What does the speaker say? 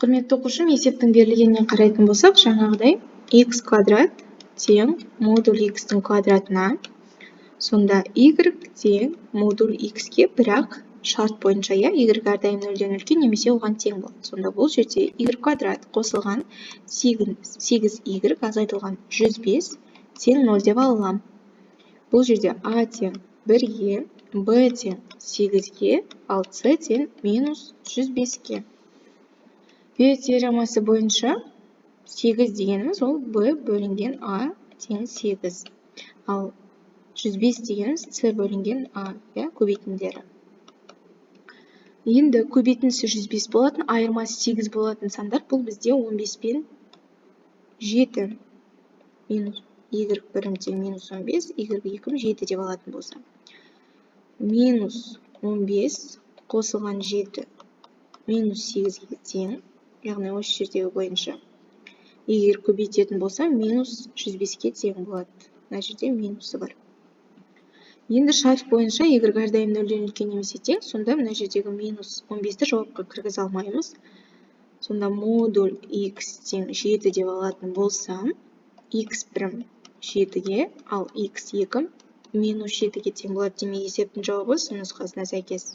Құрметті оқушым, есептің берілгеніне қарайтын болсақ, жаңағыдай x квадрат тең модуль x-тің квадратына, сонда y тең модуль x-ке, бірақ шарт бойынша, y әрдайым 0-ден үлкен немесе оған тең болады. Сонда бұл жерде y квадрат қосылған 8y азайтылған 105 тең 0 деп алам. Бұл жерде a тең 1-ге, b тең 8-ге, ал c тең минус 105-ге. Б теоремасы бойынша 8 дегеніміз ол b бөлінген a тең 8. Ал 105 дегеніміз c бөлінген a, көбейтіндері. Енді көбейтіндісі 105 болатын, айырмасы 8 болатын сандар, бұл бізде 15 пен 7. Минус y1 тең минус 15, y2 7 деп алатын болса. Минус 15 қосылған 7 минус 8-ге тең. Яғни осы жердегі бойынша. Егер көбейтетін болса, минус 105-ке тең болады. Мына жерде минусы бар. Енді шарт бойынша егер әрдайым 0-ден үлкен немесе тең, сонда мына жердегі минус 15-ті жауапқа кіргізе алмаймыз. Сонда модуль x тең 7 деп алатын болсам, x1 7-ге, ал x2 минус 7-ге тең болады. Демек есептің жауабы нұсқасына сәйкес.